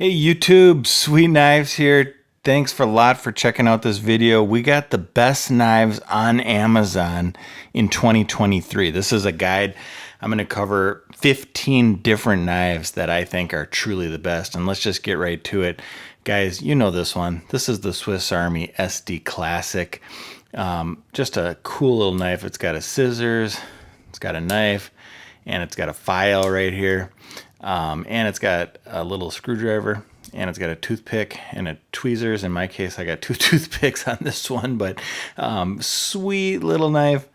Hey YouTube, Sweetknives here. Thanks a lot for checking out this video. We got the best knives on Amazon in 2023. This is a guide. I'm going to cover 15 different knives that I think are truly the best. And let's just get right to it. Guys, you know this one. This is the Swiss Army SD Classic. Just a cool little knife. It's got a scissors, it's got a knife, and it's got a file right here. And it's got a little screwdriver, and it's got a toothpick and a tweezers. In my case, I got two toothpicks on this one, but sweet little knife,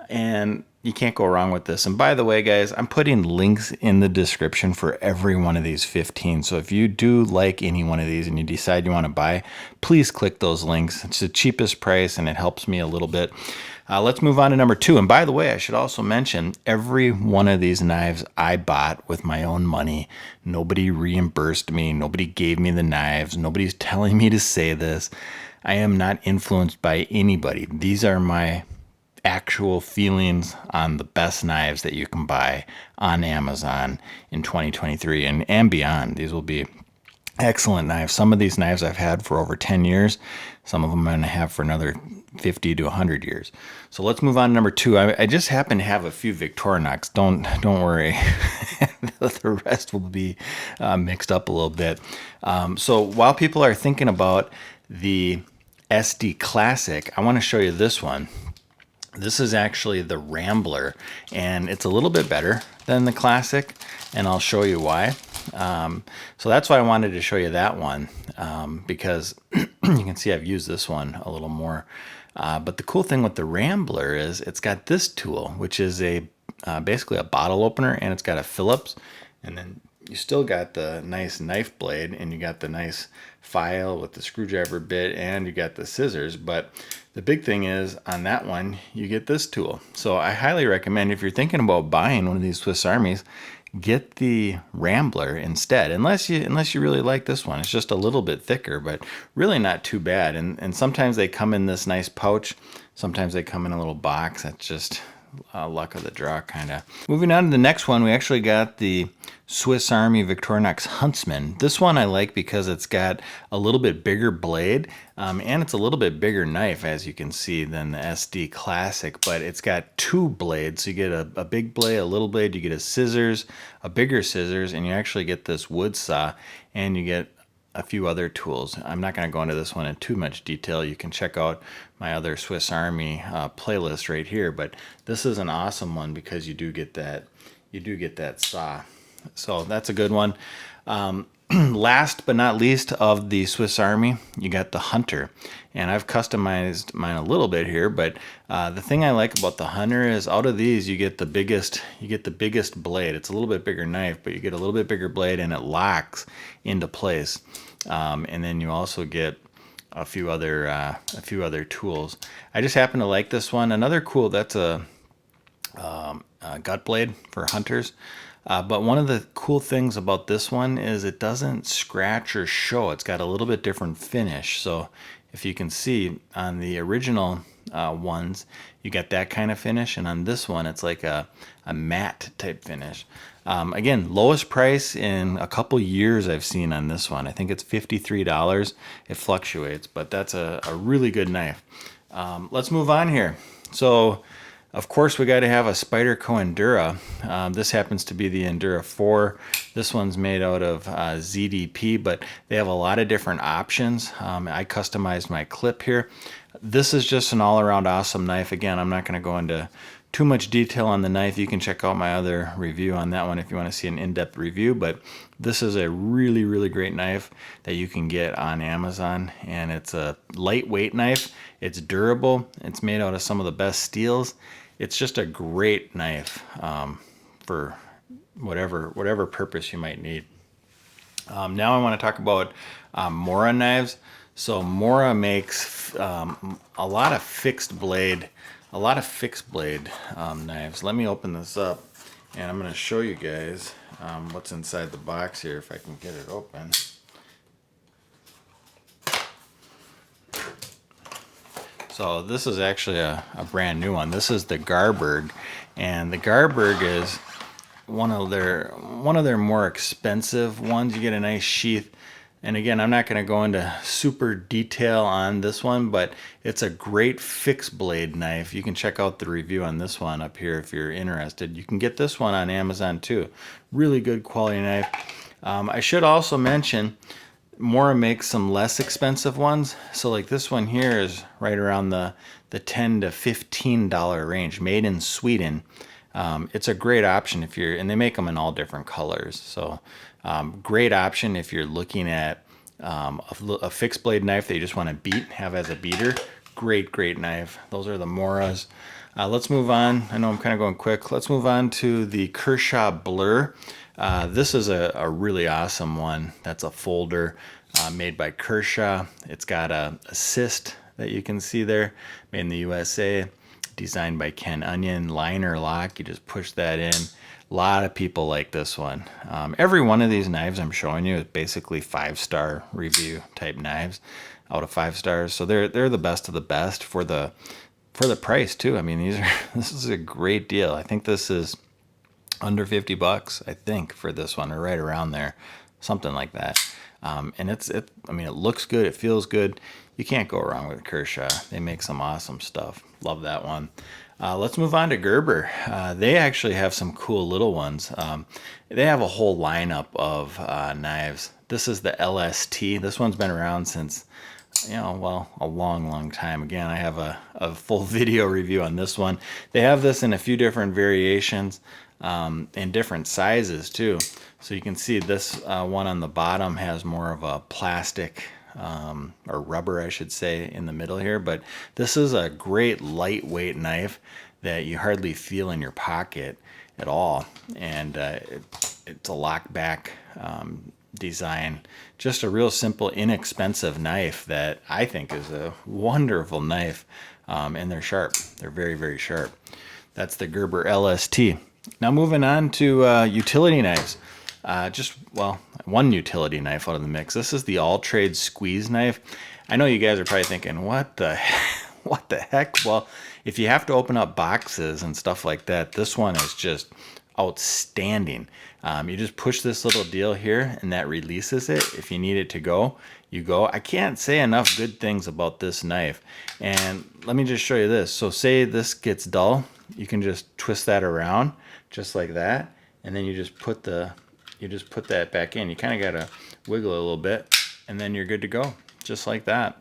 and you can't go wrong with this. And by the way, guys, I'm putting links in the description for every one of these 15. So if you do like any one of these and you decide you want to buy, please click those links. It's the cheapest price, and it helps me a little bit. Let's move on to number 2. And by the way, I should also mention every one of these knives I bought with my own money. Nobody reimbursed me. Nobody gave me the knives. Nobody's telling me to say this. I am not influenced by anybody. These are my actual feelings on the best knives that you can buy on Amazon in 2023 and beyond. These will be excellent knives. Some of these knives I've had for over 10 years. Some of them I'm going to have for another 50 to 100 years. So let's move on to number 2. I just happen to have a few Victorinox. Don't worry. The rest will be mixed up a little bit. So while people are thinking about the SD Classic, I want to show you this one. This is actually the Rambler, and it's a little bit better than the Classic, and I'll show you why. So that's why I wanted to show you that one, because you can see I've used this one a little more. But the cool thing with the Rambler is it's got this tool, which is basically a bottle opener, and it's got a Phillips, and then you still got the nice knife blade, and you got the nice file with the screwdriver bit, and you got the scissors. But the big thing is on that one, you get this tool. So I highly recommend, if you're thinking about buying one of these Swiss Armies, get the Rambler instead, unless you really like this one. It's just a little bit thicker, but really not too bad. And sometimes they come in this nice pouch. Sometimes they come in a little box. That's just luck of the draw, kind of. Moving on to the next one, we actually got the Swiss Army Victorinox Huntsman. This one I like because it's got a little bit bigger blade, and it's a little bit bigger knife, as you can see, than the SD Classic, but it's got 2 blades. So you get a big blade, a little blade, you get a scissors, a bigger scissors, and you actually get this wood saw, and you get a few other tools. I'm not going to go into this one in too much detail. You can check out my other Swiss Army playlist right here, but this is an awesome one because you do get that saw. So that's a good one. Last but not least of the Swiss Army, you got the Hunter, and I've customized mine a little bit here, but the thing I like about the Hunter is out of these you get the biggest blade. It's a little bit bigger knife, but you get a little bit bigger blade, and it locks into place. And then you also get a few other tools. I just happen to like this one. Another cool, that's a gut blade for hunters. But one of the cool things about this one is it doesn't scratch or show. It's got a little bit different finish. So if you can see on the original ones, you get that kind of finish, and on this one it's like a matte type finish. Again, lowest price in a couple years I've seen on this one. I think it's $53. It fluctuates, but that's a really good knife. Let's move on here. So of course we got to have a Spyderco Endura. This happens to be the Endura4. This one's made out of ZDP, but they have a lot of different options. I customized my clip here. This is just an all-around awesome knife. Again, I'm not going to go into too much detail on the knife. You can check out my other review on that one if you want to see an in-depth review, but this is a really great knife that you can get on Amazon, and it's a lightweight knife. It's durable. It's made out of some of the best steels. It's just a great knife for whatever purpose you might need. Now I want to talk about MoraKnives. So Mora makes a lot of fixed blade knives. Let me open this up, and I'm going to show you guys what's inside the box here, if I can get it open. So this is actually a brand new one. This is the Garberg, and the Garberg is one of their more expensive ones. You get a nice sheath. And again, I'm not going to go into super detail on this one, but it's a great fixed blade knife. You can check out the review on this one up here if you're interested. You can get this one on Amazon too. Really good quality knife. I should also mention, Mora makes some less expensive ones. So like this one here is right around the $10 to $15 range, made in Sweden. It's a great option if you're, and they make them in all different colors. So great option if you're looking at a fixed blade knife that you just want to have as a beater. Great knife. Those are the Moras. Let's move on. I know I'm kind of going quick. Let's move on to the Kershaw Blur. This is a really awesome one. That's a folder made by Kershaw. It's got a assist that you can see there, made in the USA, designed by Ken Onion. Liner lock, you just push that in. A lot of people like this one. Every one of these knives I'm showing you is basically 5-star review type knives out of 5 stars. So they're the best of the best for the price too. I mean, this is a great deal. I think this is under $50, I think, for this one, or right around there, something like that. And I mean, it looks good, it feels good. You can't go wrong with Kershaw. They make some awesome stuff. Love that one. Let's move on to Gerber. They actually have some cool little ones. They have a whole lineup of knives. This is the LST. This one's been around since, well, a long time. Again, I have a full video review on this one. They have this in a few different variations, in different sizes too. So you can see this one on the bottom has more of a plastic or rubber, I should say, in the middle here. But this is a great lightweight knife that you hardly feel in your pocket at all. And it's a lock back design. Just a real simple, inexpensive knife that I think is a wonderful knife. And they're sharp. They're very sharp. That's the Gerber LST. Now moving on to utility knives. Well, one utility knife out of the mix. This is the Alltrade squeeze knife. I know you guys are probably thinking, what the heck? Well, if you have to open up boxes and stuff like that, this one is just outstanding. You just push this little deal here and that releases it. If you need it to go, you go. I can't say enough good things about this knife. And let me just show you this. So say this gets dull, you can just twist that around just like that, and then you just put that back in. You kind of got to wiggle it a little bit, and then you're good to go, just like that.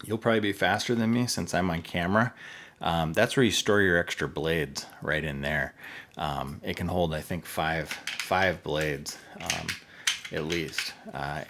You'll probably be faster than me since I'm on camera. That's where you store your extra blades, right in there. It can hold, I think, five blades at least.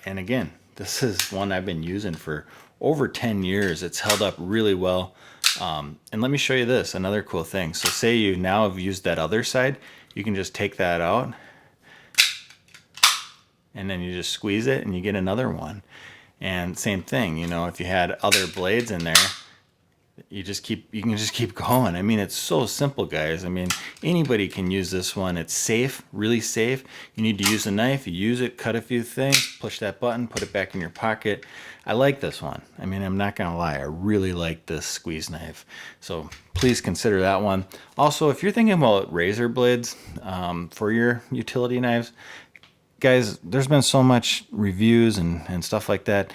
And again, this is one I've been using for over 10 years. It's held up really well. And let me show you this, another cool thing. So say you now have used that other side, you can just take that out and then you just squeeze it and you get another one. And same thing, if you had other blades in there, you can just keep going. I mean, it's so simple, guys. I mean, anybody can use this one. It's safe, really safe. You need to use a knife, you use it, cut a few things, push that button, put it back in your pocket. I like this one. I mean, I'm not gonna lie, I really like this squeeze knife. So please consider that one. Also, if you're thinking about razor blades for your utility knives, guys, there's been so much reviews and stuff like that.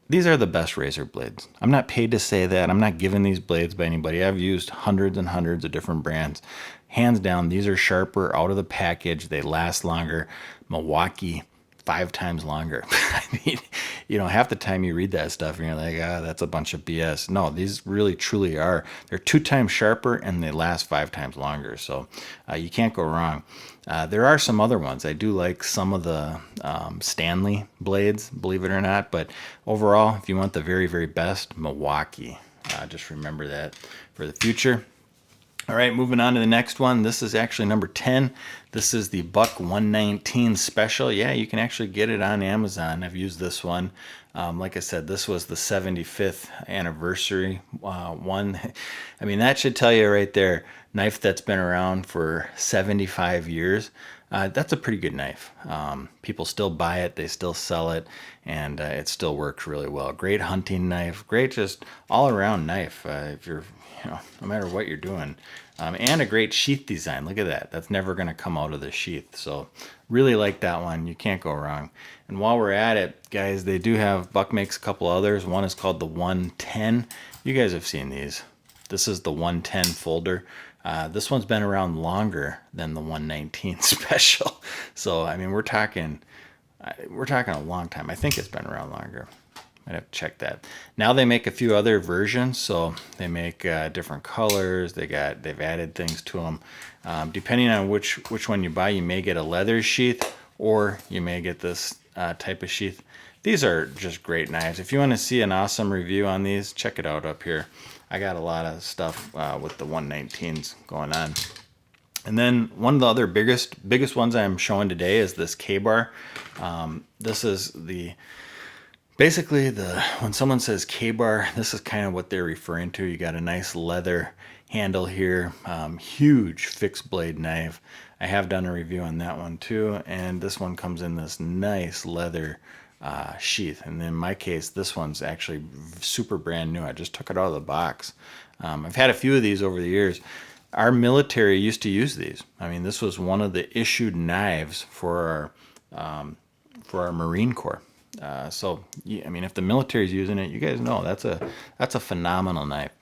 These are the best razor blades. I'm not paid to say that. I'm not given these blades by anybody. I've used hundreds and hundreds of different brands. Hands down, these are sharper out of the package. They last longer. Milwaukee, 5 times longer. I mean, half the time you read that stuff and you're like, that's a bunch of BS. No, these really truly are. They're 2 times sharper and they last 5 times longer. So you can't go wrong. There are some other ones. I do like some of the Stanley blades, believe it or not. But overall, if you want the very best, Milwaukee. Just remember that for the future. All right, moving on to the next one. This is actually number 10. This is the Buck 119 Special. Yeah, you can actually get it on Amazon. I've used this one. Like I said, this was the 75th anniversary one. I mean, that should tell you right there, knife that's been around for 75 years. That's a pretty good knife. People still buy it, they still sell it, and it still works really well. Great hunting knife, great just all-around knife. If you're, no matter what you're doing, and a great sheath design. Look at that. That's never going to come out of the sheath. So really like that one. You can't go wrong. And while we're at it, guys, they do have, Buck makes a couple others. One is called the 110. You guys have seen these. This is the 110 folder. This one's been around longer than the 119 special. So, I mean, we're talking a long time. I think it's been around longer. I'd have to check that. Now they make a few other versions, so they make different colors. They've added things to them. Depending on which one you buy, you may get a leather sheath, or you may get this type of sheath. These are just great knives. If you want to see an awesome review on these, check it out up here. I got a lot of stuff with the 119s going on. And then one of the other biggest ones I'm showing today is this K-bar. This is basically when someone says K-bar, this is kind of what they're referring to. You got a nice leather handle here, huge fixed blade knife. I have done a review on that one too, and this one comes in this nice leather sheath. And in my case, this one's actually super brand new. I just took it out of the box. I've had a few of these over the years. Our military used to use these. I mean, this was one of the issued knives for our Marine Corps. So, I mean, if the military's using it, you guys know that's a phenomenal knife.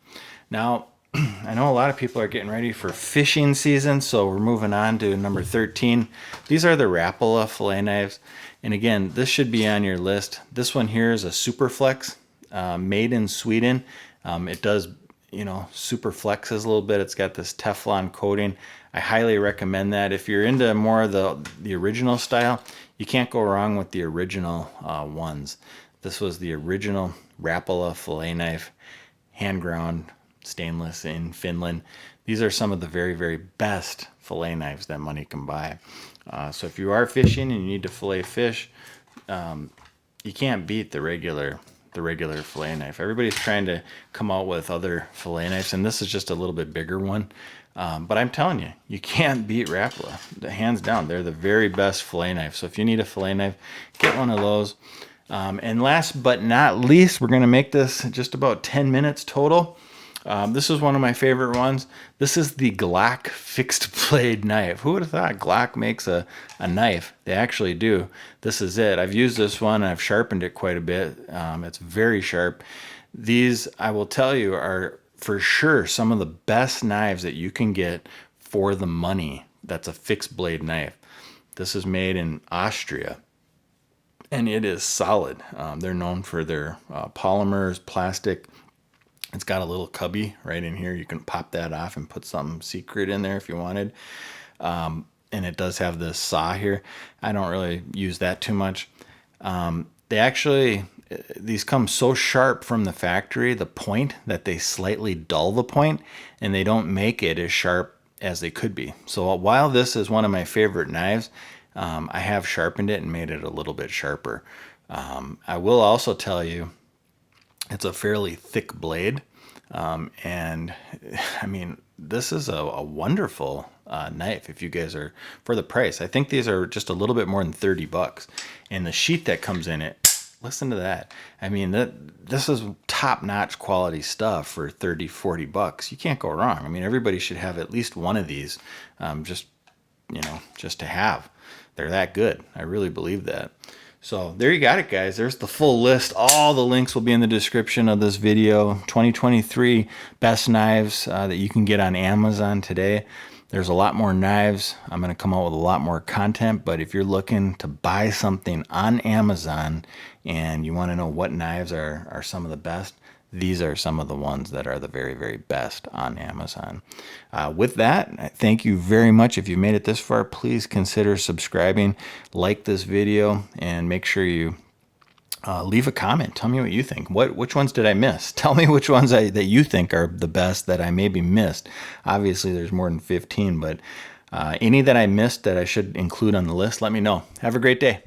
Now, I know a lot of people are getting ready for fishing season, so we're moving on to number 13. These are the Rapala fillet knives. And again, this should be on your list. This one here is a Superflex, made in Sweden. It does, super flexes a little bit. It's got this Teflon coating. I highly recommend that. If you're into more of the original style, you can't go wrong with the original ones. This was the original Rapala fillet knife, hand ground, stainless in Finland. These are some of the very, very best fillet knives that money can buy. So if you are fishing and you need to fillet fish, you can't beat the regular fillet knife. Everybody's trying to come out with other fillet knives, and this is just a little bit bigger one. But I'm telling you, you can't beat Rapala. Hands down, they're the very best fillet knife. So if you need a fillet knife, get one of those. And last but not least, we're going to make this just about 10 minutes total. This is one of my favorite ones. This is the Glock fixed blade knife. Who would have thought Glock makes a knife? They actually do. This is it. I've used this one. I've sharpened it quite a bit. It's very sharp. These, I will tell you, are for sure some of the best knives that you can get for the money. That's a fixed blade knife. This is made in Austria, and it is solid. They're known for their polymers, plastic. It's got a little cubby right in here. You can pop that off and put something secret in there if you wanted. And it does have this saw here. I don't really use that too much. These come so sharp from the factory, the point, that they slightly dull the point, and they don't make it as sharp as they could be. So while this is one of my favorite knives, I have sharpened it and made it a little bit sharper. I will also tell you, it's a fairly thick blade, and I mean, this is a wonderful knife if you guys are, for the price. I think these are just a little bit more than 30 bucks, and the sheath that comes in it, listen to that. I mean, this is top-notch quality stuff for 30, 40 bucks. You can't go wrong. I mean, everybody should have at least one of these, just to have. They're that good. I really believe that. So there you got it, guys. There's the full list. All the links will be in the description of this video. 2023 best knives that you can get on Amazon today. There's a lot more knives. I'm going to come out with a lot more content, but if you're looking to buy something on Amazon and you want to know what knives are some of the best, these are some of the ones that are the very, very best on Amazon. With that, thank you very much. If you made it this far, please consider subscribing, like this video, and make sure you leave a comment. Tell me what you think. Which ones did I miss? Tell me which ones that you think are the best that I maybe missed. Obviously, there's more than 15, but any that I missed that I should include on the list, let me know. Have a great day.